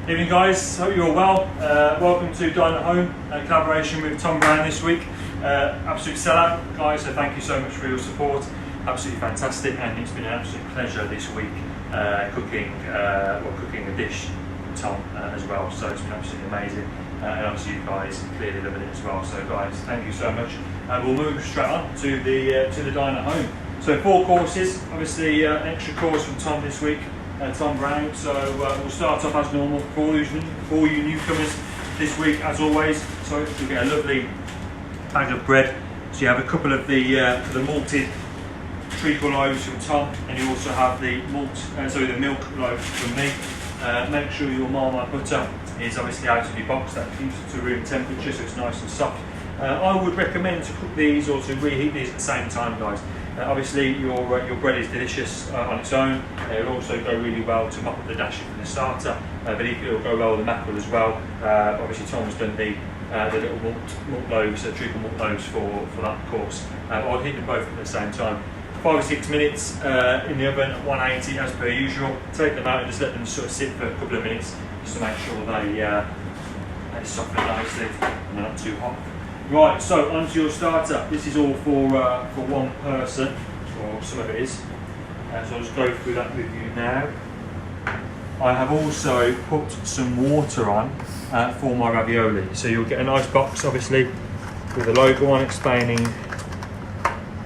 Evening guys, hope you're all well. Welcome to Dine at Home, collaboration with Tom Brown this week. Absolute sellout guys, so thank you so much for your support. Absolutely fantastic, and it's been an absolute pleasure this week cooking a dish with Tom as well. So it's been absolutely amazing, and obviously you guys clearly loving it as well. So guys, thank you so much. We'll move straight on to the Dine at Home. So 4 courses, obviously an extra course from Tom this week. Tom Brown. So we'll start off as normal for you newcomers this week, as always. So you'll get a lovely bag of bread. So you have a couple of the malted treacle loaves from Tom, and you also have the the milk loaf from me. Make sure your Marmite butter is obviously out of your box. That keeps it to room temperature, so it's nice and soft. I would recommend to cook these or to reheat these at the same time, guys. Obviously your bread is delicious on its own. It'll also go really well to mop up the dashi from the starter, but it'll go well with the mackerel as well. Obviously Tom's done the little malt loaves, treacle malt loaves for that course. I'll heat them both at the same time. 5 or 6 minutes in the oven at 180 as per usual. Take them out and just let them sort of sit for a couple of minutes just to make sure they soften nicely and they're not too hot. Right, so onto your starter. This is all for one person, or some of it is. So I'll just go through that with you now. I have also put some water on for my ravioli. So you'll get a nice box, obviously, with a logo on explaining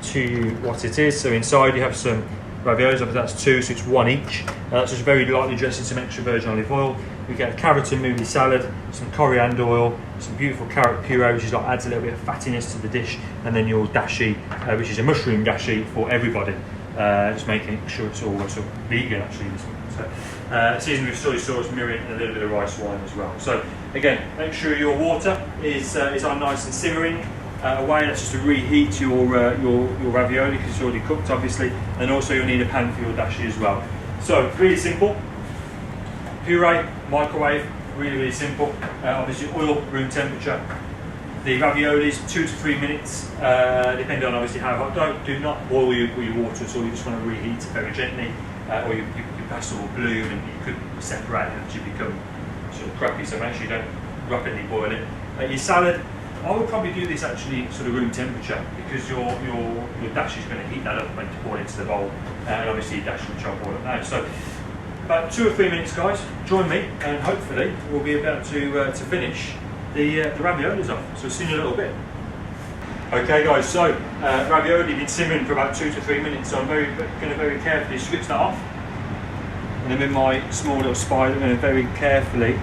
to you what it is. So inside you have some raviolis, obviously that's 2, so it's 1 each. That's just very lightly dressed in some extra virgin olive oil. You get a carrot and mouli salad, some coriander oil, some beautiful carrot puree, which adds a little bit of fattiness to the dish, and then your dashi, which is a mushroom dashi for everybody. Just making sure it's all sort of vegan actually this week. So, seasoned with soy sauce, mirin, and a little bit of rice wine as well. So again, make sure your water is on nice and simmering. Away, that's just to reheat your ravioli because it's already cooked, obviously, and also you'll need a pan for your dashi as well. So really simple. Puree, microwave, really simple. Obviously oil, room temperature. The raviolis 2 to 3 minutes, depending on obviously how hot. Do not boil your water at all. You just want to reheat it very gently, or your pasta will bloom and you could separate and actually become sort of crappy. So make sure you don't rapidly boil it. Your salad, I would probably do this actually sort of room temperature because your dashi is going to heat that up when you pour it into the bowl, and obviously your dashi which I'll boil up now. So about 2 or 3 minutes, guys. Join me, and hopefully we'll be about to finish the raviolis off. So see you in a little bit. Okay, guys. So ravioli been simmering for about 2 to 3 minutes. So I'm going to very carefully switch that off, and then with my small little spider, I'm going to very carefully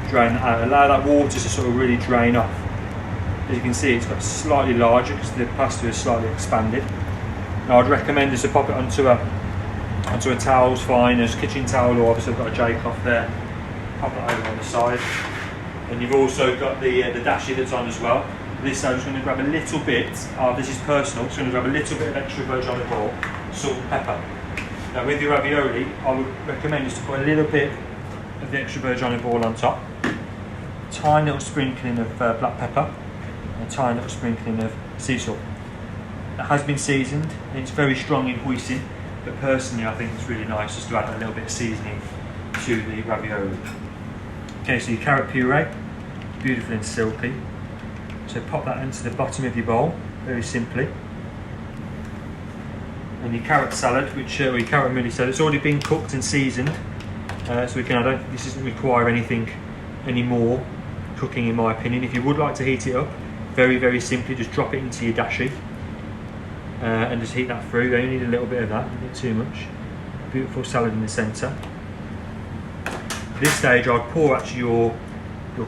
drain that out. Allow that water to sort of really drain off. As you can see, it's got slightly larger because the pasta is slightly expanded. Now I'd recommend just to pop it onto a towel's fine, as kitchen towel, or obviously I've got a J-cloth there. Pop it over on the side. And you've also got the dashi that's on as well. This I'm just going to grab a little bit, this is personal, so I'm going to grab a little bit of extra virgin olive oil, salt and pepper. Now with your ravioli, I would recommend just to put a little bit of the extra virgin olive oil on top. Tiny little sprinkling of black pepper. And a tiny little sprinkling of sea salt. It has been seasoned, and it's very strong in hoisin, but personally I think it's really nice just to add a little bit of seasoning to the ravioli. Okay, so your carrot puree, beautiful and silky. So pop that into the bottom of your bowl, very simply. And your carrot salad, or your carrot mouli salad, it's already been cooked and seasoned. So again, this doesn't require any more cooking in my opinion. If you would like to heat it up, very, very simply, just drop it into your dashi and just heat that through. You only need a little bit of that, not too much. Beautiful salad in the centre. At this stage, I'd pour actually your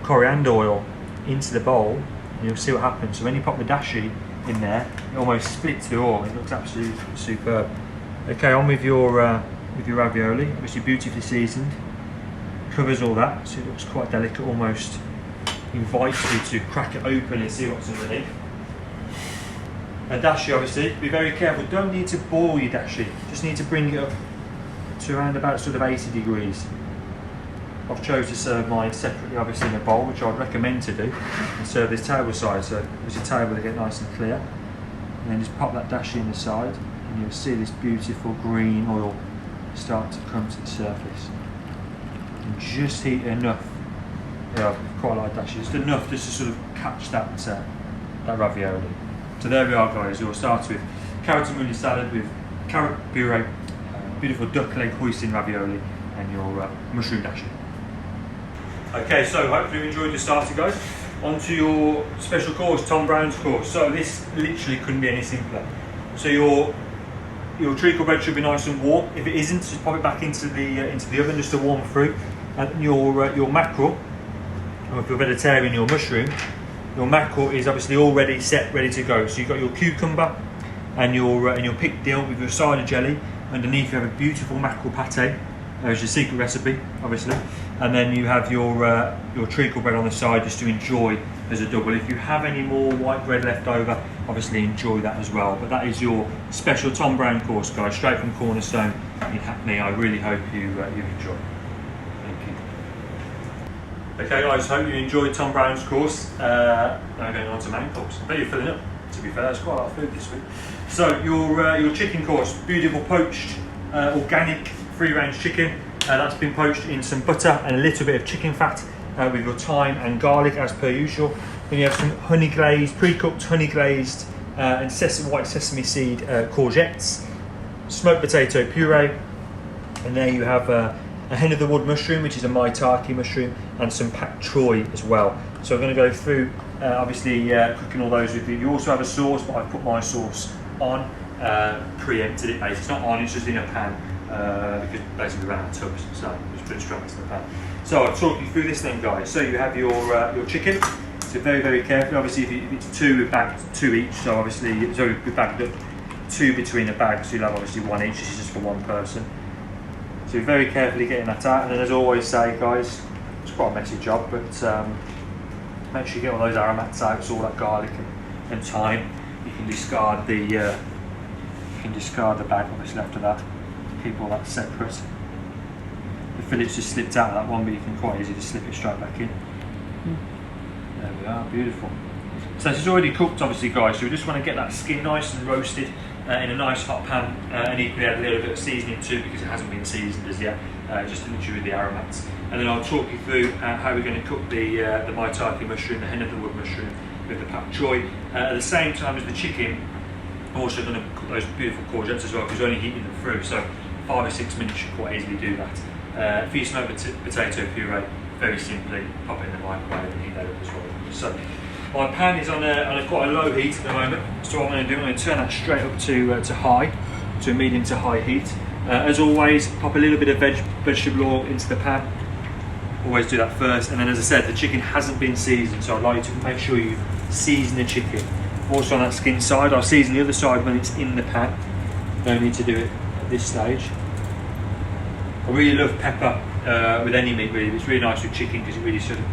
coriander oil into the bowl, and you'll see what happens. So when you pop the dashi in there, it almost splits the oil. It looks absolutely superb. Okay, on with your ravioli. Obviously beautifully seasoned. Covers all that, so it looks quite delicate, almost invites you to crack it open and see what's underneath. And dashi, obviously, be very careful. Don't need to boil your dashi. Just need to bring it up to around about sort of 80 degrees. I've chosen to serve mine separately, obviously in a bowl, which I'd recommend to do, and serve this table side. So there's a table to get nice and clear, and then just pop that dashi in the side, and you'll see this beautiful green oil start to come to the surface. can just heat enough. Yeah, I quite like that. Just enough just to sort of catch that that ravioli. So there we are, guys. We'll start with carrot and mousse salad with carrot puree, beautiful duck leg hoisin ravioli, and your mushroom dashi. Okay, so hopefully you enjoyed your starter, guys. On to your special course, Tom Brown's course. So this literally couldn't be any simpler. So your treacle bread should be nice and warm. If it isn't, just pop it back into the oven just to warm through. And your mackerel, or if you're vegetarian, your mushroom, your mackerel is obviously already set, ready to go. So you've got your cucumber and your picked dill with your cider jelly. Underneath you have a beautiful mackerel pate. There's your secret recipe, obviously. And then you have your treacle bread on the side just to enjoy as a double. If you have any more white bread left over, obviously enjoy that as well. But that is your special Tom Brown course, guys, straight from Cornerstone in Hackney. I really hope you enjoy. Thank you. Okay, guys, hope you enjoyed Tom Brown's course. Now going on to main course. I bet you're filling up. To be fair, there's quite a lot of food this week. So your chicken course, beautiful poached, organic, free-range chicken. That's been poached in some butter and a little bit of chicken fat with your thyme and garlic as per usual. Then you have some honey glazed, pre-cooked honey glazed and white sesame seed courgettes, smoked potato puree, and there you have a hen of the wood mushroom, which is a maitake mushroom, and some pak choy as well. So I'm going to go through obviously cooking all those with you. You also have a sauce, but I've put my sauce on, preempted it. It's not on, it's just in a pan. Because basically we ran out of tubs, so just put it straight into the pan. So I'll talk you through this then, guys. So you have your chicken. So very carefully. Obviously, if it's two, we've bagged two each. So obviously, we've bagged up two between the bags. So you'll have obviously one each. This is just for one person. So you're very carefully getting that out. And then, as I always say, guys, it's quite a messy job, but make sure you get all those aromats out. So all that garlic and thyme. You can discard the bag obviously after that. Keep all that separate. The fillets just slipped out of that one, but you can quite easily just slip it straight back in. There we are, beautiful. So this is already cooked obviously, guys, so we just want to get that skin nice and roasted in a nice hot pan, and equally add a little bit of seasoning too, because it hasn't been seasoned as yet, just to literally with the aromats. And then I'll talk you through how we're going to cook the maitake mushroom, the hen of the wood mushroom with the pak choy. At the same time as the chicken, I'm also going to cook those beautiful courgettes as well, because we're only heating them through, so 5 or 6 minutes should quite easily do that. For your smoked potato puree, very simply pop it in the microwave and heat that up as well. So my pan is on quite a low heat at the moment, so what I'm going to do, I'm going to turn that straight up to high, to medium to high heat. As always, pop a little bit of vegetable oil into the pan. Always do that first, and then as I said, the chicken hasn't been seasoned, so I'd like you to make sure you season the chicken. Also on that skin side, I'll season the other side when it's in the pan. No need to do it at this stage. I really love pepper with any meat really, but it's really nice with chicken because it really sort of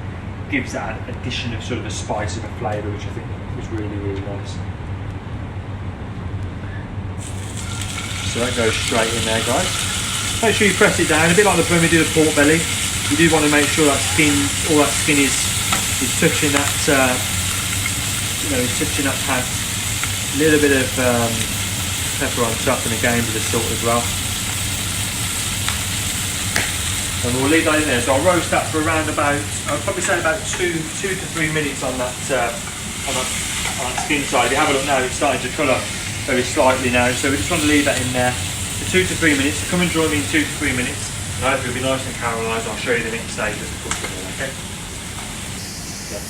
gives that addition of sort of a spice of a flavour, which I think is really nice. So that goes straight in there, guys. Make sure you press it down, a bit like when we do the pork belly. You do want to make sure that all that skin is touching that, is touching that pan. A little bit of pepper on top, and again with the salt as well. And we'll leave that in there. So I'll roast that for around about, I'll probably say about 2 to 3 minutes on that skin side. If you have a look now, it's starting to colour very slightly now. So we just want to leave that in there for 2 to 3 minutes. So come and join me in 2 to 3 minutes. And hopefully it'll be nice and caramelised. I'll show you the next stage as we cook it all, okay? Yeah.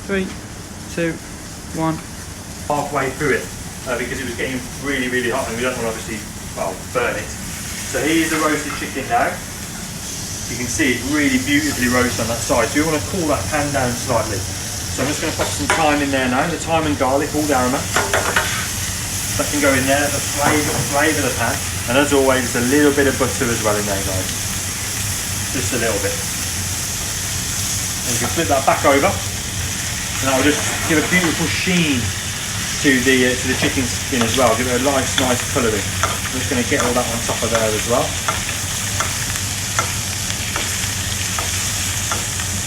3, 2, 1. Halfway through it because it was getting really hot, and we don't want to obviously burn it. So here's the roasted chicken now. You can see it really beautifully roasted on that side. So you want to cool that pan down slightly. So I'm just going to pop some thyme in there now. The thyme and garlic, all the aromats. That can go in there to flavour the pan. And as always, a little bit of butter as well in there, guys. Just a little bit. And you can flip that back over. And that will just give a beautiful sheen to the chicken skin as well. Give it a nice colouring. I'm just going to get all that on top of there as well.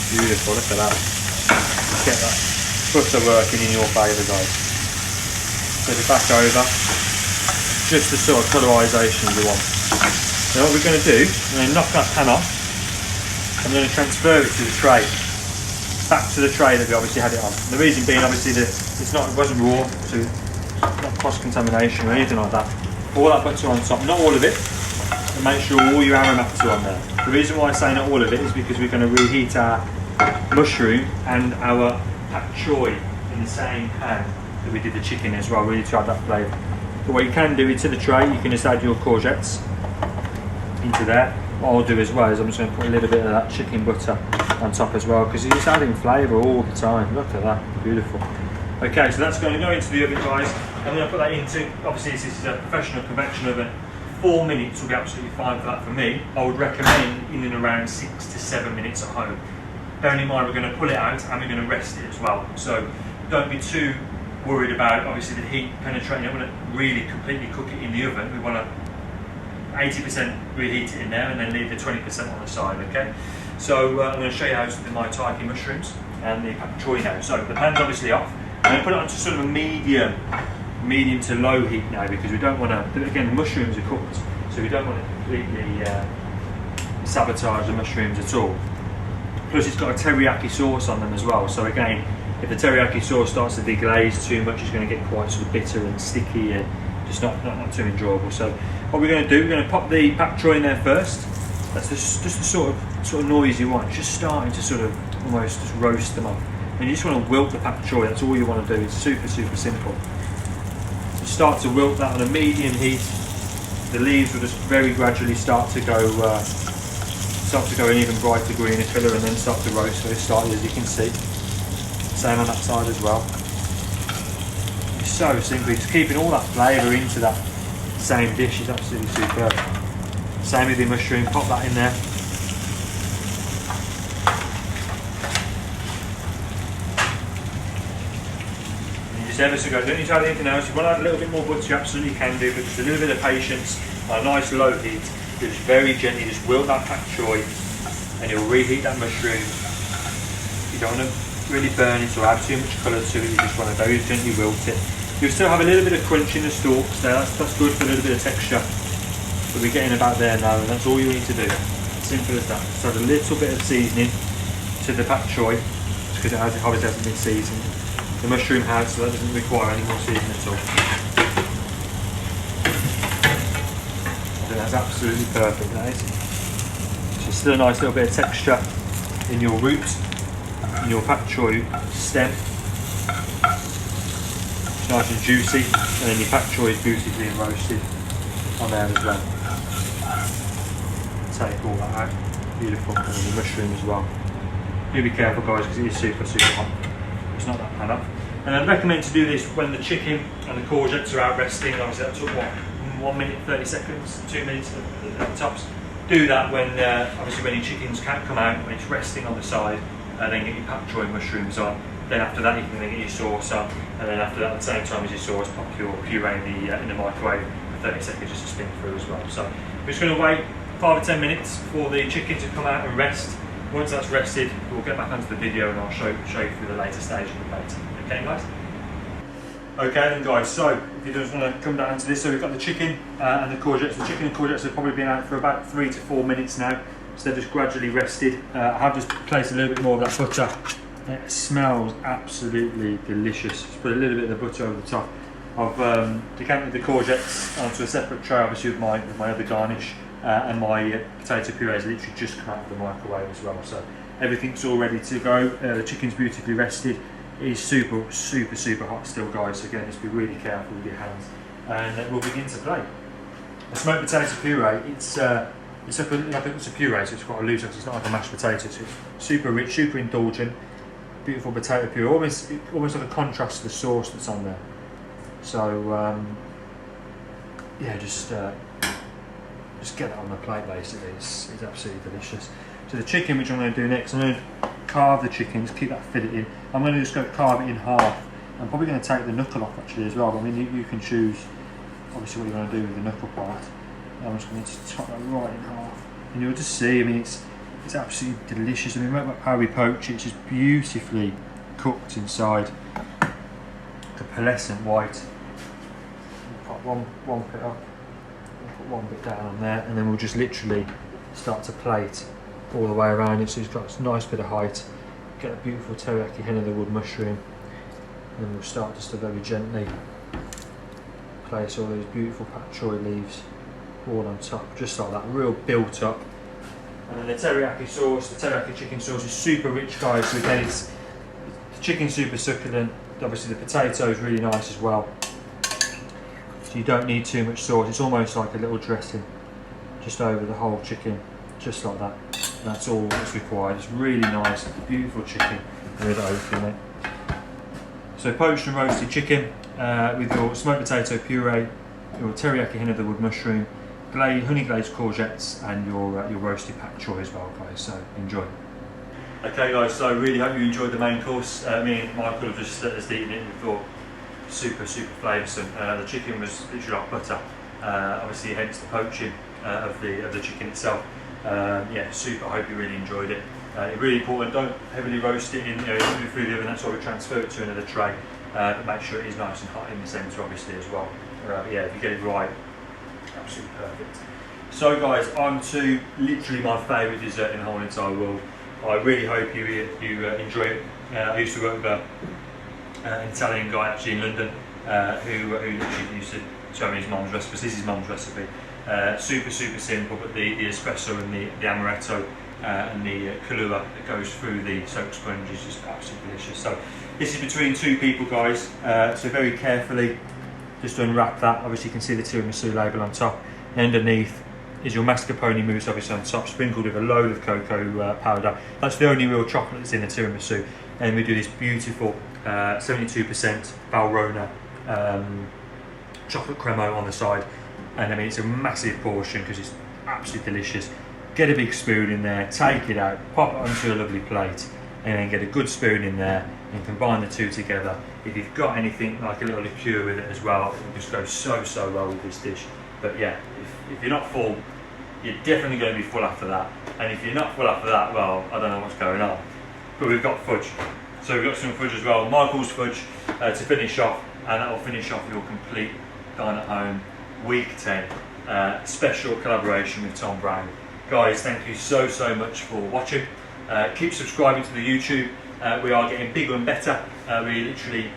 Beautiful, look at that. Just get that butter working in your favour, guys. Flip it back over. Just the sort of colorisation you want. Now what we're going to do, I'm going to knock that pan off. I'm going to transfer it to the tray, back to the tray that we obviously had it on. The reason being, obviously, that it wasn't raw, so it's not cross-contamination or anything like that. All that butter on top, not all of it, and make sure all your aromatics are on there. The reason why I say not all of it is because we're going to reheat our mushroom and our pak choy in the same pan that we did the chicken as well, really to add that flavour. But what you can do is to the tray, you can just add your courgettes into there. What I'll do as well is I'm just going to put a little bit of that chicken butter on top as well, because you're just adding flavour all the time. Look at that, beautiful. Okay, so that's going to go into the oven, guys. I'm going to put that into, obviously this is a professional convection oven. 4 minutes will be absolutely fine for that for me. I would recommend in and around 6 to 7 minutes at home. Bearing in mind we're going to pull it out and we're going to rest it as well. So don't be too worried about obviously the heat penetrating. I don't want to really completely cook it in the oven. We want to 80% reheat it in there and then leave the 20% on the side, okay? So I'm going to show you how to do my taiki mushrooms and the pak choy now. So the pan's obviously off. I'm going to put it onto sort of a medium to low heat now, because we don't want to, again, the mushrooms are cooked, so we don't want to completely sabotage the mushrooms at all. Plus it's got a teriyaki sauce on them as well, so again, if the teriyaki sauce starts to deglaze too much, it's going to get quite sort of bitter and sticky and just not too enjoyable. So what we're going to do, we're going to pop the pak choy in there first. That's just the sort of noise you want, just starting to sort of almost just roast them up. And you just want to wilt the pak choy, that's all you want to do. It's super simple. So start to wilt that on a medium heat. The leaves will just very gradually start to go an even brighter greener colour, and then start to roast very slightly, as you can see. Same on that side as well. It's so simple, just keeping all that flavour into that same dish is absolutely superb. Same with the mushroom, pop that in there. And you just ever so go, don't need to add anything else. If you want to add a little bit more butter, you absolutely can do, but just a little bit of patience on a nice low heat. You just very gently just wilt that pak choy and you'll reheat that mushroom. You don't want to really burn it or add too much colour to it, you just want to very gently wilt it. You'll still have a little bit of crunch in the stalks there, that's good for a little bit of texture. But we're getting about there now, and that's all you need to do. Simple as that. Just add a little bit of seasoning to the pak choy, because it obviously hasn't been seasoned. The mushroom has, so that doesn't require any more seasoning at all. So that's absolutely perfect, that is. So still a nice little bit of texture in your root, in your pak choy stem. It's nice and juicy, and then your pak choy is beautifully roasted on there as well. Take all that out, beautiful, and then the mushroom as well. Do be careful, guys, because it is super hot. It's not that pan up. And I'd recommend to do this when the chicken and the courgettes are out resting. Obviously that took what, 1 minute 30 seconds, 2 minutes at the tops. Do that when obviously when your chickens can't come out, when it's resting on the side, and then get your pak choy mushrooms on. Then after that you can then get your sauce on, and then after that at the same time as your sauce, pop your puree in the microwave for 30 seconds just to spin through as well. So we're just going to wait 5 or 10 minutes for the chicken to come out and rest. Once that's rested, we'll get back onto the video and I'll show you through the later stage of the plate. Okay, guys? Okay then, guys, so if you just want to come down to this, so we've got the chicken and the courgettes. The chicken and courgettes have probably been out for about 3 to 4 minutes now, so they're just gradually rested. I have just placed a little bit more of that butter. It smells absolutely delicious. Just put a little bit of the butter over the top. I've decanted the courgettes onto a separate tray, obviously with my other garnish, and my potato puree has literally just come out of the microwave as well. So everything's all ready to go. The chicken's beautifully rested. It is super hot still, guys. So again, just be really careful with your hands, and we'll begin to play. The smoked potato puree, it's like it's a puree, so it's quite a loose. It's not like a mashed potato. So it's super rich, super indulgent, beautiful potato puree. Almost like a contrast to the sauce that's on there. So yeah, just get that on the plate. Basically, it's absolutely delicious. So the chicken, which I'm going to do next, I'm going to carve the chicken, just keep that fillet in. I'm going to just go carve it in half. I'm probably going to take the knuckle off actually as well. But I mean, you can choose obviously what you want to do with the knuckle part. I'm just going to chop that right in half, and you'll just see. I mean, it's absolutely delicious. I mean, remember how we poach it? It's just beautifully cooked inside. The pearlescent white. Put one bit up. Put one bit down on there, and then we'll just literally start to plate all the way around it, so it's got a nice bit of height. Get a beautiful teriyaki hen of the wood mushroom, and then we'll start just to very gently place all those beautiful pak choi leaves all on top, just like that, real built up. And then the teriyaki sauce, the teriyaki chicken sauce is super rich, guys, so again it's the chicken super succulent, obviously the potato is really nice as well, so you don't need too much sauce. It's almost like a little dressing just over the whole chicken, just like that. That's all that's required. It's really nice, beautiful chicken with oat in it. So poached and roasted chicken with your smoked potato puree, your teriyaki hen of the wood mushroom, honey glazed courgettes, and your roasted pak choi as well, guys. So enjoy. Okay, guys. So really hope you enjoyed the main course. Me and Michael have just eaten it and thought super flavoursome. The chicken was literally like butter. Obviously, hence the poaching of the chicken itself. Yeah, super. I hope you really enjoyed it. Really important, don't heavily roast it in, through the oven. That's why we transfer it to another tray. But make sure it is nice and hot in the centre, obviously, as well. Yeah, if you get it right, absolutely perfect. So, guys, on to literally my favourite dessert in the whole entire world. I really hope you enjoy it. I used to work with an Italian guy actually in London who literally used to show me his mum's recipe. This is his mum's recipe. Super simple, but the espresso and the amaretto and the Kahlua that goes through the soaked sponge is just absolutely delicious. So this is between two people, guys, so very carefully just unwrap that. Obviously you can see the tiramisu label on top, and underneath is your mascarpone mousse, obviously on top, sprinkled with a load of cocoa powder. That's the only real chocolate that's in the tiramisu. And we do this beautiful 72% Valrhona chocolate cremo on the side. And I mean, it's a massive portion because it's absolutely delicious. Get a big spoon in there, take it out, pop it onto a lovely plate, and then get a good spoon in there and combine the two together. If you've got anything like a little liqueur with it as well, it will just go so well with this dish. But yeah, if you're not full, you're definitely going to be full after that. And if you're not full after that, well, I don't know what's going on. But we've got fudge. So we've got some fudge as well, Michael's fudge to finish off, and that will finish off your complete Dine at Home Week 10 special collaboration with Tom Brown. Guys, thank you so much for watching. Keep subscribing to the YouTube. We are getting bigger and better. We literally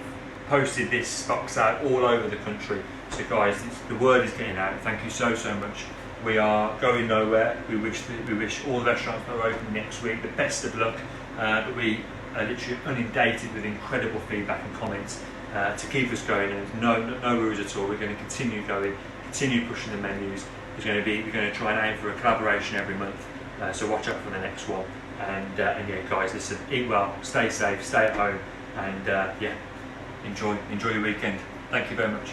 posted this box out all over the country. So guys, the word is getting out. Thank you so much. We are going nowhere. We wish all the restaurants that are open next week the best of luck. But we are literally inundated with incredible feedback and comments to keep us going. And there's no worries at all. We're going to continue going, continue pushing the menus. We're going to try and aim for a collaboration every month. So watch out for the next one. And yeah, guys, listen, eat well, stay safe, stay at home, and yeah, enjoy your weekend. Thank you very much.